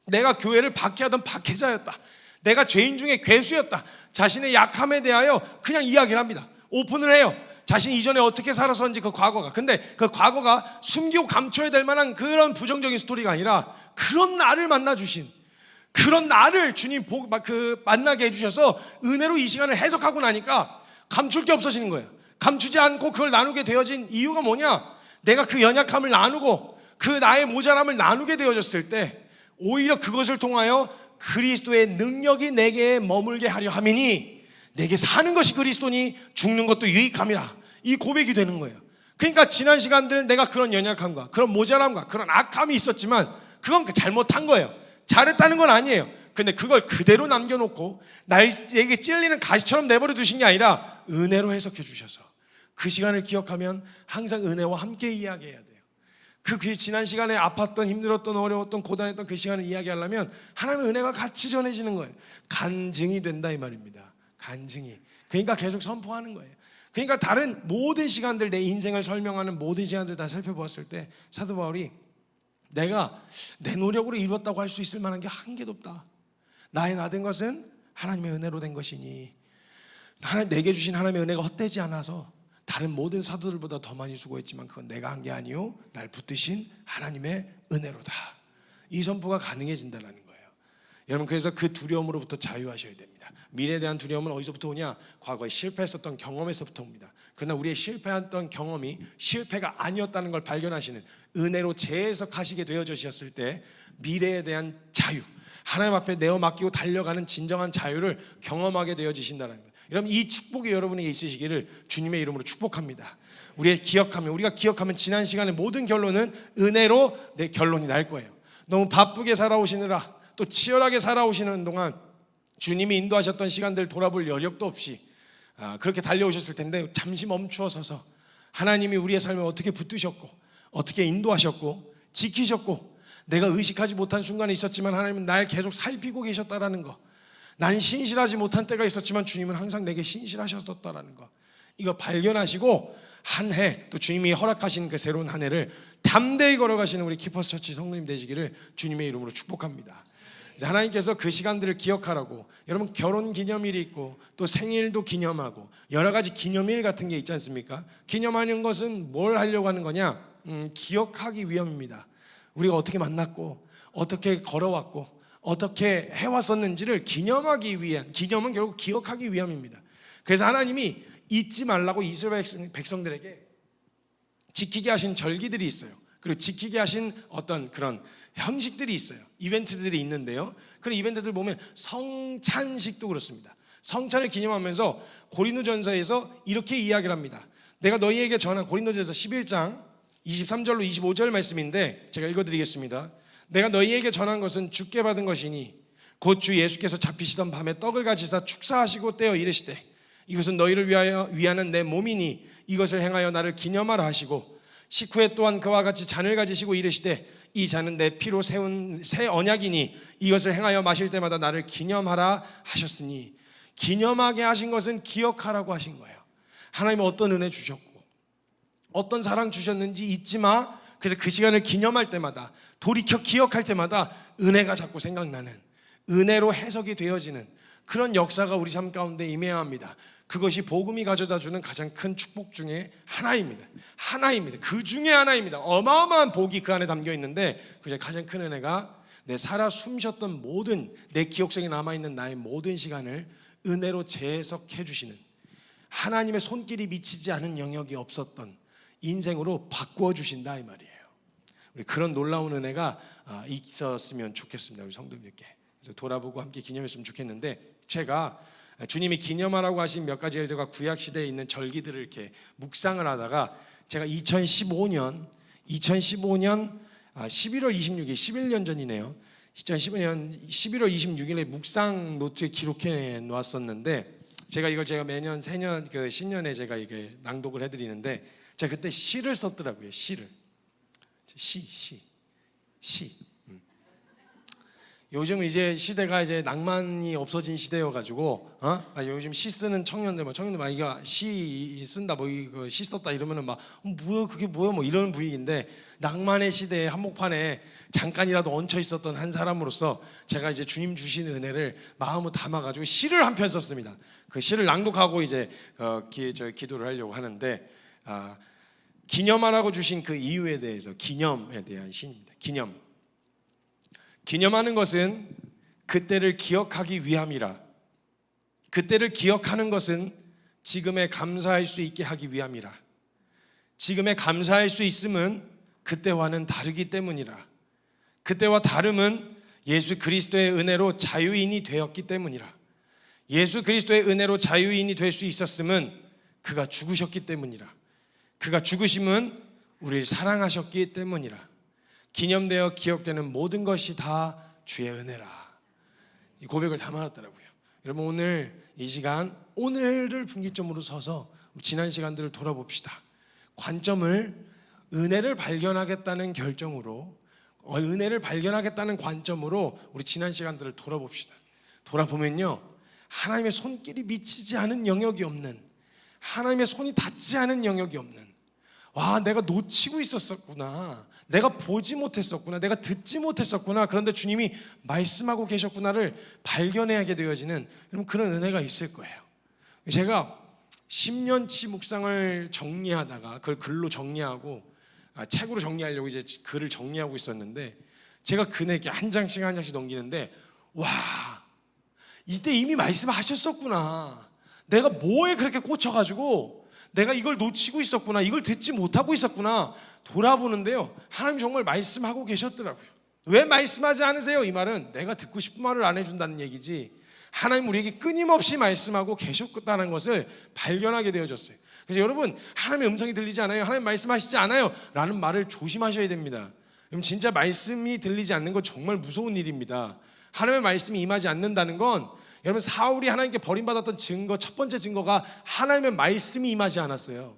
내가 교회를 박해하던 박해자였다. 내가 죄인 중에 괴수였다. 자신의 약함에 대하여 그냥 이야기를 합니다. 오픈을 해요. 자신이 이전에 어떻게 살았었는지 그 과거가. 근데 그 과거가 숨기고 감춰야 될 만한 그런 부정적인 스토리가 아니라, 그런 나를 만나주신, 그런 나를 주님 만나게 해주셔서 은혜로 이 시간을 해석하고 나니까 감출 게 없어지는 거예요. 감추지 않고 그걸 나누게 되어진 이유가 뭐냐? 내가 그 연약함을 나누고 그 나의 모자람을 나누게 되어졌을 때 오히려 그것을 통하여 그리스도의 능력이 내게 머물게 하려 함이니 내게 사는 것이 그리스도니 죽는 것도 유익함이라, 이 고백이 되는 거예요. 그러니까 지난 시간들 내가 그런 연약함과 그런 모자람과 그런 악함이 있었지만 그건 잘못한 거예요. 잘했다는 건 아니에요. 근데 그걸 그대로 남겨놓고 나에게 찔리는 가시처럼 내버려 두신 게 아니라 은혜로 해석해 주셔서 그 시간을 기억하면 항상 은혜와 함께 이야기해야 돼요. 그 지난 시간에 아팠던, 힘들었던, 어려웠던, 고단했던 그 시간을 이야기하려면 하나님의 은혜가 같이 전해지는 거예요. 간증이 된다 이 말입니다. 간증이. 그러니까 계속 선포하는 거예요. 그러니까 다른 모든 시간들, 내 인생을 설명하는 모든 시간들 다 살펴보았을 때 사도 바울이 내가 내 노력으로 이루었다고 할 수 있을 만한 게 한 개도 없다. 나의 나 된 것은 하나님의 은혜로 된 것이니, 내게 주신 하나님의 은혜가 헛되지 않아서 다른 모든 사도들보다 더 많이 수고했지만 그건 내가 한 게 아니요 날 붙드신 하나님의 은혜로다. 이 선포가 가능해진다는 거예요. 여러분, 그래서 그 두려움으로부터 자유하셔야 됩니다. 미래에 대한 두려움은 어디서부터 오냐? 과거에 실패했었던 경험에서부터 옵니다. 그러나 우리의 실패했던 경험이 실패가 아니었다는 걸 발견하시는, 은혜로 재해석하시게 되어지셨을 때 미래에 대한 자유, 하나님 앞에 내어 맡기고 달려가는 진정한 자유를 경험하게 되어지신다는 거예요. 여러분, 이 축복이 여러분에게 있으시기를 주님의 이름으로 축복합니다. 우리가 기억하면 지난 시간의 모든 결론은 은혜로 내 결론이 날 거예요. 너무 바쁘게 살아오시느라, 또 치열하게 살아오시는 동안 주님이 인도하셨던 시간들 돌아볼 여력도 없이 그렇게 달려오셨을 텐데, 잠시 멈추어 서서 하나님이 우리의 삶을 어떻게 붙드셨고 어떻게 인도하셨고 지키셨고, 내가 의식하지 못한 순간이 있었지만 하나님은 날 계속 살피고 계셨다라는 거, 난 신실하지 못한 때가 있었지만 주님은 항상 내게 신실하셨다라는 거, 이거 발견하시고 한 해, 또 주님이 허락하신 그 새로운 한 해를 담대히 걸어가시는 우리 키퍼스 처치 성도님 되시기를 주님의 이름으로 축복합니다. 하나님께서 그 시간들을 기억하라고, 여러분 결혼 기념일이 있고 또 생일도 기념하고 여러 가지 기념일 같은 게 있지 않습니까? 기념하는 것은 뭘 하려고 하는 거냐? 기억하기 위함입니다. 우리가 어떻게 만났고 어떻게 걸어왔고 어떻게 해왔었는지를 기념하기 위한, 기념은 결국 기억하기 위함입니다. 그래서 하나님이 잊지 말라고 이스라엘 백성들에게 지키게 하신 절기들이 있어요. 그리고 지키게 하신 어떤 그런 형식들이 있어요. 이벤트들이 있는데요, 그런 이벤트들 보면 성찬식도 그렇습니다. 성찬을 기념하면서 고린도전서에서 이렇게 이야기를 합니다. 내가 너희에게 전한 고린도전서 11장 23절로 25절 말씀인데 제가 읽어드리겠습니다. 내가 너희에게 전한 것은 주께 받은 것이니 곧 주 예수께서 잡히시던 밤에 떡을 가지사 축사하시고 떼어 이르시되 이것은 너희를 위하는 내 몸이니 이것을 행하여 나를 기념하라 하시고 식후에 또한 그와 같이 잔을 가지시고 이르시되 이 잔은 내 피로 세운 새 언약이니 이것을 행하여 마실 때마다 나를 기념하라 하셨으니 기념하게 하신 것은 기억하라고 하신 거예요. 하나님은 어떤 은혜 주셨고 어떤 사랑 주셨는지 잊지 마. 그래서 그 시간을 기념할 때마다 돌이켜 기억할 때마다 은혜가 자꾸 생각나는, 은혜로 해석이 되어지는 그런 역사가 우리 삶 가운데 임해야 합니다. 그것이 복음이 가져다 주는 가장 큰 축복 중에 하나입니다. 그 중에 하나입니다. 어마어마한 복이 그 안에 담겨 있는데 그 중에 가장 큰 은혜가 내 살아 숨쉬었던 모든 내 기억 속에 남아있는 나의 모든 시간을 은혜로 재해석해 주시는, 하나님의 손길이 미치지 않은 영역이 없었던 인생으로 바꾸어 주신다 이 말이에요. 우리 그런 놀라운 은혜가 있었으면 좋겠습니다. 우리 성도님들께. 그래서 돌아보고 함께 기념했으면 좋겠는데, 제가 주님이 기념하라고 하신 몇 가지 일들과 구약 시대에 있는 절기들을 이렇게 묵상을 하다가 제가 2015년 11월 26일 11년 전이네요. 2015년 11월 26일에 묵상 노트에 기록해 놓았었는데, 제가 매년 새년 그 신년에 제가 이게 낭독을 해드리는데, 제가 그때 시를 썼더라고요. 시. 요즘 이제 시대가 이제 낭만이 없어진 시대여가지고, 요즘 시 쓰는 청년들 막 이거 시 쓴다, 이거 시 썼다 이러면은 막 뭐야 그게 뭐야 뭐 이런 분위기인데, 낭만의 시대에 한복판에 잠깐이라도 얹혀 있었던 한 사람으로서 제가 이제 주님 주신 은혜를 마음으로 담아가지고 시를 한 편 썼습니다. 그 시를 낭독하고 이제 기도를 하려고 하는데, 기념하라고 주신 그 이유에 대해서, 기념에 대한 시입니다. 기념하는 것은 그때를 기억하기 위함이라. 그때를 기억하는 것은 지금에 감사할 수 있게 하기 위함이라. 지금에 감사할 수 있음은 그때와는 다르기 때문이라. 그때와 다름은 예수 그리스도의 은혜로 자유인이 되었기 때문이라. 예수 그리스도의 은혜로 자유인이 될 수 있었음은 그가 죽으셨기 때문이라. 그가 죽으심은 우리를 사랑하셨기 때문이라. 기념되어 기억되는 모든 것이 다 주의 은혜라. 이 고백을 담아놨더라고요. 여러분, 오늘 이 시간 오늘을 분기점으로 서서 지난 시간들을 돌아봅시다. 관점을 은혜를 발견하겠다는 결정으로, 은혜를 발견하겠다는 관점으로 우리 지난 시간들을 돌아봅시다. 돌아보면요, 하나님의 손길이 미치지 않은 영역이 없는, 하나님의 손이 닿지 않은 영역이 없는, 와, 내가 놓치고 있었구나, 내가 보지 못했었구나, 내가 듣지 못했었구나, 그런데 주님이 말씀하고 계셨구나를 발견하게 되어지는 그런 은혜가 있을 거예요. 제가 10년치 묵상을 정리하다가 그걸 글로 정리하고 책으로 정리하려고 이제 글을 정리하고 있었는데, 제가 그네께 한 장씩 넘기는데, 와, 이때 이미 말씀하셨었구나, 내가 뭐에 그렇게 꽂혀가지고 내가 이걸 놓치고 있었구나, 이걸 듣지 못하고 있었구나 돌아보는데요, 하나님 정말 말씀하고 계셨더라고요. 왜 말씀하지 않으세요? 이 말은 내가 듣고 싶은 말을 안 해준다는 얘기지, 하나님 우리에게 끊임없이 말씀하고 계셨다는 것을 발견하게 되어졌어요. 그래서 여러분, 하나님의 음성이 들리지 않아요, 하나님 말씀하시지 않아요 라는 말을 조심하셔야 됩니다. 여러분, 진짜 말씀이 들리지 않는 건 정말 무서운 일입니다. 하나님의 말씀이 임하지 않는다는 건, 여러분, 사울이 하나님께 버림받았던 증거, 첫 번째 증거가 하나님의 말씀이 임하지 않았어요.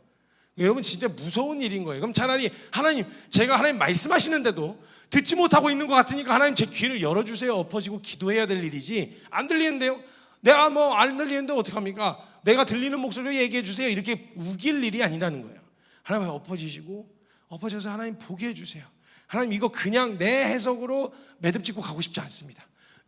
여러분, 진짜 무서운 일인 거예요. 그럼 차라리 하나님, 제가 하나님 말씀하시는데도 듣지 못하고 있는 것 같으니까 하나님 제 귀를 열어주세요, 엎어지고 기도해야 될 일이지, 안 들리는데요, 내가 안 들리는데 어떡합니까, 내가 들리는 목소리로 얘기해 주세요, 이렇게 우길 일이 아니라는 거예요. 하나님 엎어져서 하나님 보게 해주세요. 하나님, 이거 그냥 내 해석으로 매듭 짓고 가고 싶지 않습니다.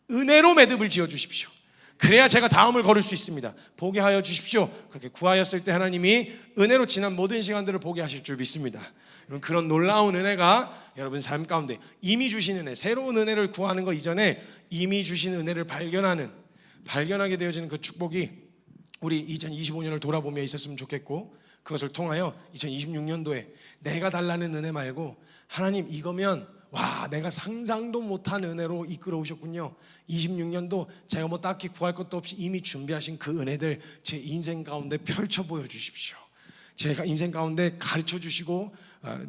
은혜로 매듭을 지어 주십시오. 그래야 제가 다음을 걸을 수 있습니다. 보게 하여 주십시오. 그렇게 구하였을 때 하나님이 은혜로 지난 모든 시간들을 보게 하실 줄 믿습니다. 여러분, 그런 놀라운 은혜가 여러분 삶 가운데 이미 주신 은혜, 새로운 은혜를 구하는 것 이전에 이미 주신 은혜를 발견하게 되어지는 그 축복이 우리 2025년을 돌아보며 있었으면 좋겠고, 그것을 통하여 2026년도에 내가 달라는 은혜 말고, 하나님 이거면 와, 내가 상상도 못한 은혜로 이끌어 오셨군요. 26년도 제가 뭐 딱히 구할 것도 없이 이미 준비하신 그 은혜들 제 인생 가운데 펼쳐 보여주십시오. 제가 인생 가운데 가르쳐 주시고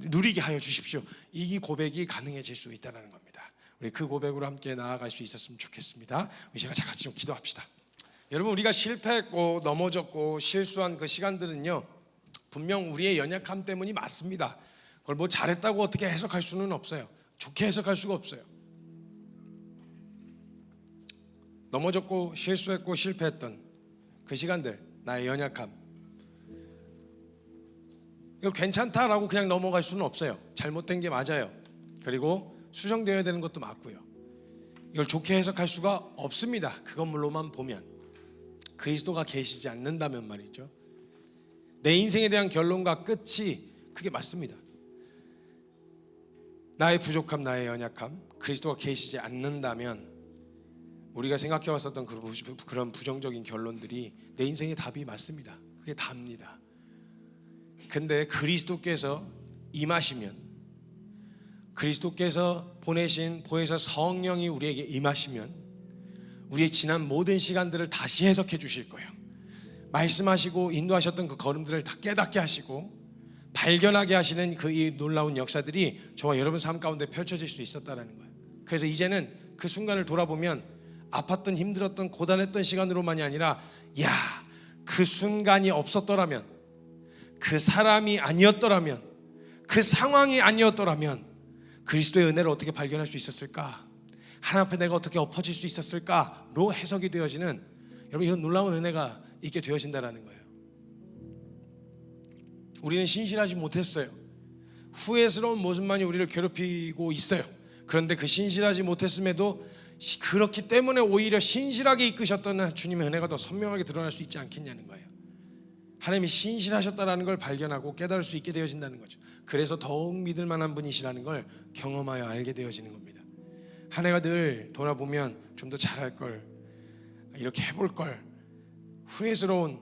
누리게 하여 주십시오. 이 고백이 가능해질 수 있다는 겁니다. 우리 그 고백으로 함께 나아갈 수 있었으면 좋겠습니다. 우리 제가 같이 좀 기도합시다. 여러분, 우리가 실패했고 넘어졌고 실수한 그 시간들은요, 분명 우리의 연약함 때문이 맞습니다. 그걸 뭐 잘했다고 어떻게 해석할 수는 없어요. 좋게 해석할 수가 없어요. 넘어졌고 실수했고 실패했던 그 시간들, 나의 연약함, 이거 괜찮다라고 그냥 넘어갈 수는 없어요. 잘못된 게 맞아요. 그리고 수정되어야 되는 것도 맞고요. 이걸 좋게 해석할 수가 없습니다. 그것물로만 보면, 그리스도가 계시지 않는다면 말이죠. 내 인생에 대한 결론과 끝이 그게 맞습니다. 나의 부족함, 나의 연약함, 그리스도가 계시지 않는다면 우리가 생각해 왔었던 그런 부정적인 결론들이 내 인생의 답이 맞습니다. 그게 답니다. 근데 그리스도께서 임하시면, 그리스도께서 보내서 성령이 우리에게 임하시면 우리의 지난 모든 시간들을 다시 해석해 주실 거예요. 말씀하시고 인도하셨던 그 걸음들을 다 깨닫게 하시고 발견하게 하시는 그 이 놀라운 역사들이 저와 여러분 삶 가운데 펼쳐질 수 있었다는 거예요. 그래서 이제는 그 순간을 돌아보면 아팠던 힘들었던 고단했던 시간으로만이 아니라, 야, 그 순간이 없었더라면, 그 사람이 아니었더라면, 그 상황이 아니었더라면 그리스도의 은혜를 어떻게 발견할 수 있었을까? 하나님 앞에 내가 어떻게 엎어질 수 있었을까로 해석이 되어지는, 여러분, 이런 놀라운 은혜가 있게 되어진다는 거예요. 우리는 신실하지 못했어요. 후회스러운 모습만이 우리를 괴롭히고 있어요. 그런데 그 신실하지 못했음에도 그렇기 때문에 오히려 신실하게 이끄셨던 주님의 은혜가 더 선명하게 드러날 수 있지 않겠냐는 거예요. 하나님이 신실하셨다는 걸 발견하고 깨달을 수 있게 되어진다는 거죠. 그래서 더욱 믿을 만한 분이시라는 걸 경험하여 알게 되어지는 겁니다. 한 해가 늘 돌아보면 좀 더 잘할 걸, 이렇게 해볼 걸, 후회스러운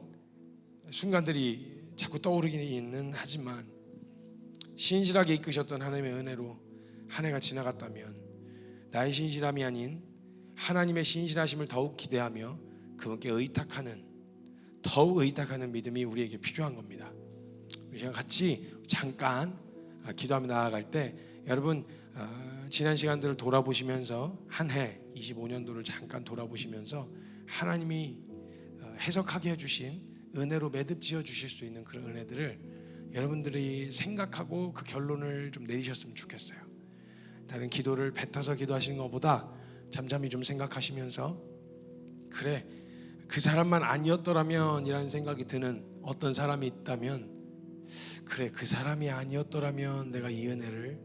순간들이 자꾸 떠오르기는 하지만 신실하게 이끄셨던 하나님의 은혜로 한 해가 지나갔다면 나의 신실함이 아닌 하나님의 신실하심을 더욱 기대하며 그분께 더욱 의탁하는 믿음이 우리에게 필요한 겁니다. 우리 같이 잠깐 기도하며 나아갈 때, 여러분, 지난 시간들을 돌아보시면서 한 해 25년도를 잠깐 돌아보시면서 하나님이 해석하게 해주신 은혜로 매듭지어 주실 수 있는 그런 은혜들을 여러분들이 생각하고 그 결론을 좀 내리셨으면 좋겠어요. 다른 기도를 뱉어서 기도하시는 것보다 잠잠히 좀 생각하시면서, 그래, 그 사람만 아니었더라면 이라는 생각이 드는 어떤 사람이 있다면, 그래, 그 사람이 아니었더라면 내가 이 은혜를,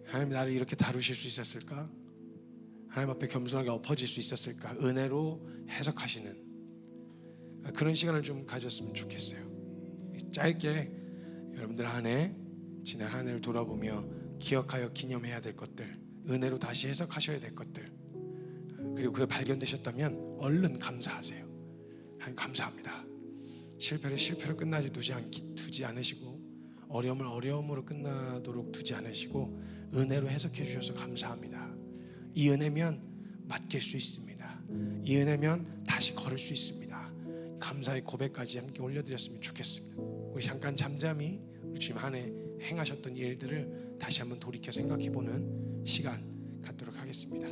하나님 나를 이렇게 다루실 수 있었을까? 하나님 앞에 겸손하게 엎어질 수 있었을까? 은혜로 해석하시는 그런 시간을 좀 가졌으면 좋겠어요. 짧게 여러분들 지난 한 해를 돌아보며 기억하여 기념해야 될 것들, 은혜로 다시 해석하셔야 될 것들, 그리고 그게 발견되셨다면 얼른 감사하세요. 하나님 감사합니다. 실패를 실패로 끝나지 두지 않으시고, 어려움을 어려움으로 끝나도록 두지 않으시고 은혜로 해석해 주셔서 감사합니다. 이 은혜면 맡길 수 있습니다. 이 은혜면 다시 걸을 수 있습니다. 감사의 고백까지 함께 올려드렸으면 좋겠습니다. 우리 잠깐 잠잠히 우리 주님 한 해 행하셨던 일들을 다시 한번 돌이켜 생각해보는 시간 갖도록 하겠습니다.